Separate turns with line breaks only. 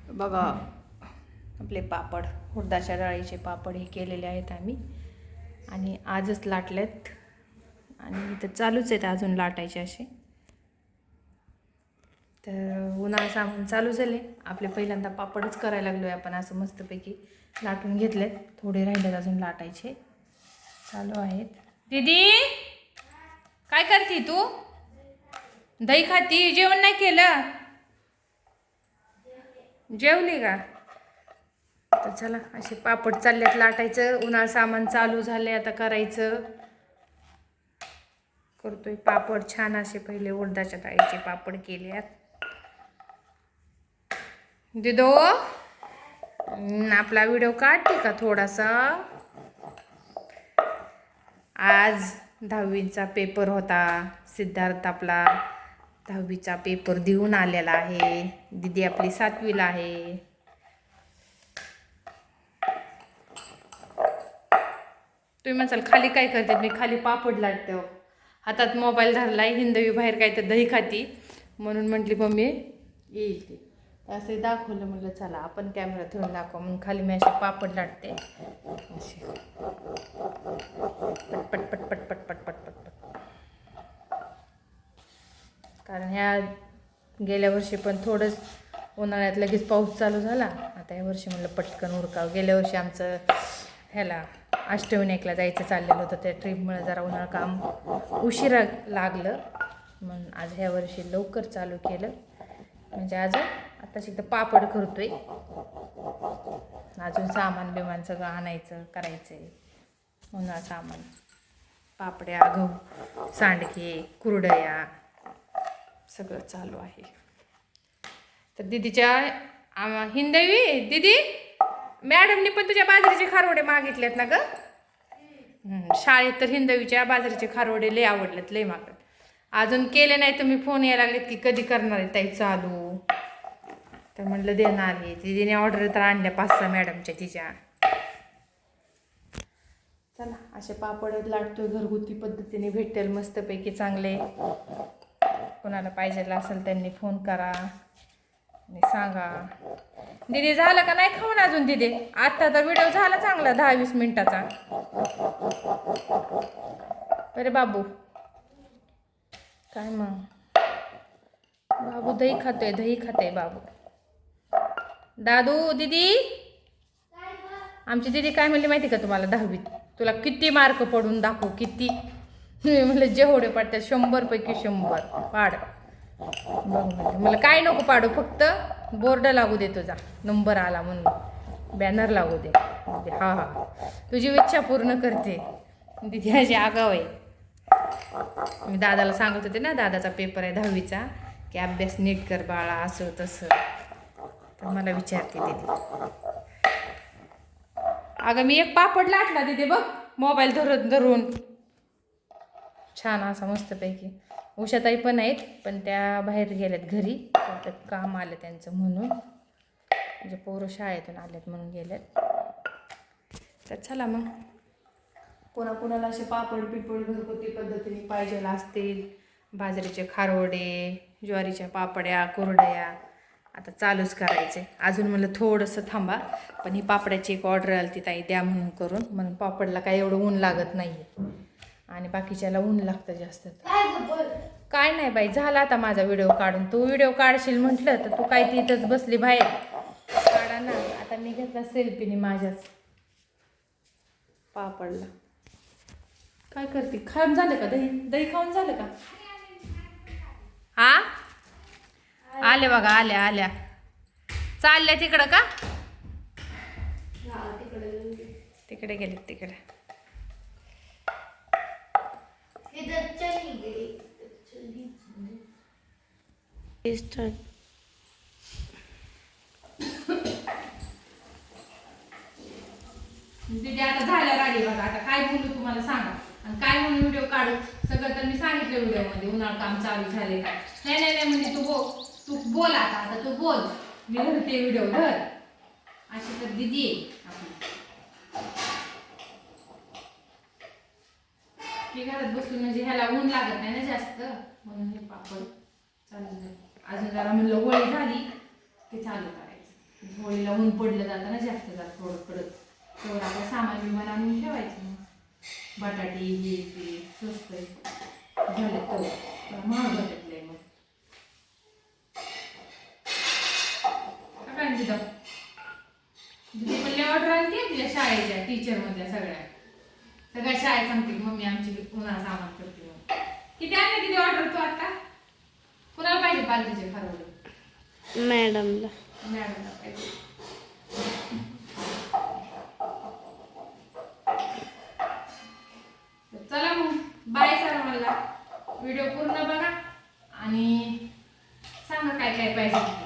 बघा आपले पापड, उडदाच्या डाळीचे पापड हे केलेले आहेत आम्ही आणि आजच लाटलेत आणि इथं चालूच आहेत अजून लाटायचे असे. तर उन्हाळा सामान चालू झाले आपले. पहिल्यांदा पापडच करायला लागलो आहे आपण. असं मस्तपैकी लाटून घेतलेत, थोडे राहिलेत अजून लाटायचे, चालू आहेत. दीदी काय करते तू? दही खाती? जेवण नाही केलं? जेवली का? तर चला असे पापड चाललेत लाटायचं. उन्हाळा सामान चालू झाले आता करायचं. करतोय पापड छान असे. पहिले उडदाच्या डाळीचे पापड केल्यात. दिदो आपला व्हिडिओ काढते का थोडासा? आज 10वीचा पेपर होता. सिद्धार्थ आपला 10वीचा पेपर देऊन आलेला आहे. दीदी आपली 7वीला आहे. तुम्ही म्हणाल खाली काय करते? मी खाली पापड लाटते. हातात मोबाईल धरलाय. हिंदवी बाहेर काय तर दही खाती म्हणून म्हटली मम्मी येईल ते. असं दाखवलं, म्हटलं चला आपण कॅमेरा धरून दाखवा म्हणून खाली मी असे पापड लाटते असे पटपट पटपट पटपट पटपट. कारण ह्या गेल्या वर्षी पण थोडंच उन्हाळ्यात लगेच पाऊस चालू झाला. आता या वर्षी म्हणलं पटकन उरकावं. गेल्या वर्षी आमचं ह्याला अष्टविनायकला जायचं चाललेलं होतं. त्या ट्रीपमुळे जरा उन्हाळा काम उशिरा लागलं म्हणून आज ह्या वर्षी लवकर चालू केलं. म्हणजे आज आताच इथं पापड करतोय. अजून सामान बिमान सगळं आणायचं, करायचं आहे. उन्हाळा सामान, पापड्या, गहू, सांडगे, कुरडया सगळं चालू आहे. तर दीदीच्या हिंदवी दीदी मॅडमनी पण तुझ्या बाजरीचे खारोडे मागितलेत ना ग? शाळेत तर हिंदवीच्या बाजरीचे खारोडे लय आवडलेत, लय मागत. अजून केले नाही. तुम्ही फोन यायला लागलेत की कधी करणार आहे ताई चालू? तर म्हटलं देणार आहे. दीदीने ऑर्डर तर आणल्या 5-6 मॅडमच्या तिच्या. चला असे पापड लाटतोय घरगुती पद्धतीने. भेटेल मस्तपैकी चांगले. कोणाला पाहिजे असेल त्यांनी फोन करा आणि सांगा. दीदी झालं का नाही खाऊन अजून? दीदी आता तर व्हिडिओ झाला चांगला 10-20 मिनिटाचा. अरे बाबू काय मग? बाबू दही खातोय, दही खातोय बाबू. दादू दीदी, आमची दीदी काय म्हणली माहिती का तुम्हाला? 10वीत तुला किती मार्क पडून दाखवू किती? म्हणलं जेवढे पडतात 100 पैकी 100 पाड. बघ मला काय नको पाडू, फक्त बोर्ड लागू दे तुझा नंबर आला म्हणून. बॅनर लागू दे. हा हा तुझी इच्छा पूर्ण करते. दीदी अशी आगाव आहे. मी दादाला सांगत होते ना, दादाचा पेपर आहे 10वीचा, की अभ्यास नीट कर बाळा, असं तसं. तर मला विचारते दीदी. अगं मी एक पापड लाटला दीदी बघ, मोबाईल धरून धरून. छान असा मस्तपैकी. उषाताई पण आहेत, पण त्या बाहेर गेल्यात घरी. त्यात काम आलं त्यांचं म्हणून. म्हणजे पोरं शाळेतून आलेत म्हणून गेल्यात. तर चला मग, कोणाकोणाला असे पापड पिपड घरगुती पद्धतीने पाहिजे असतील, बाजरीचे खारोडे, ज्वारीच्या पापड्या, कुरडया, आता चालूच करायचे. अजून म्हणलं थोडंसं थांबा, पण ही पापड्याची एक ऑर्डर आली ती ताई द्या म्हणून करून. म्हणून पापडला काय एवढं ऊन लागत नाही आणि बाकीच्याला ऊन लागतं जास्त. काय नाही बाई, झाला आता माझा व्हिडिओ काढून. तू व्हिडिओ काढशील म्हटलं तर तू काय तिथंच बसली बाहेर. काढा ना. आता मी घेतला सेल्फीने माझ्याच पापडला. काय करते? खाऊन झालं का दही? दही खाऊन झालं का? हा आले बघा, आल्या आल्या. चालल्या तिकडं का? तिकडे गेले तिकडे. दीदी आता झाल्यावर आली बघा. आता काय बोलू तुम्हाला सांगा, आणि काय म्हणून व्हिडिओ काढू? सगळं तर मी सांगितलं व्हिडिओमध्ये. उन्हाळा काम चालू झाले का? नाही नाही नाही म्हणजे तू बोल आता. आता तू बोल, मी धरते व्हिडिओ धर. अशी तर दीदी आहे आपली. हे घरात बसून म्हणजे ह्याला ऊन लागत नाही ना जास्त, म्हणून हे पापड चालू झाले. अजून जरा म्हणलं होळी झाली की चालू करायचं. होळीला ऊन पडलं जातं ना जास्त जात थोडं कडक, तेवढं आपलं सामान बिमान आणून ठेवायचं. मग बटाटे हे ते स्वस्त झाले तर महाग होतात मग काय तिथं तिथे पण ऑर्डर आणते तिच्या शाळेच्या टीचरमधल्या सगळ्या शाळेत सांगते की मम्मी आमची पुन्हा सामान करते. किती आणले किती ऑर्डर तू आता? कुणाला पाहिजे पालखीचे फरावले?
मॅडमला.
मॅडमला पाहिजे. चला मग बाय सर, मला व्हिडिओ पूर्ण बघा आणि सांगा काय काय पाहिजे.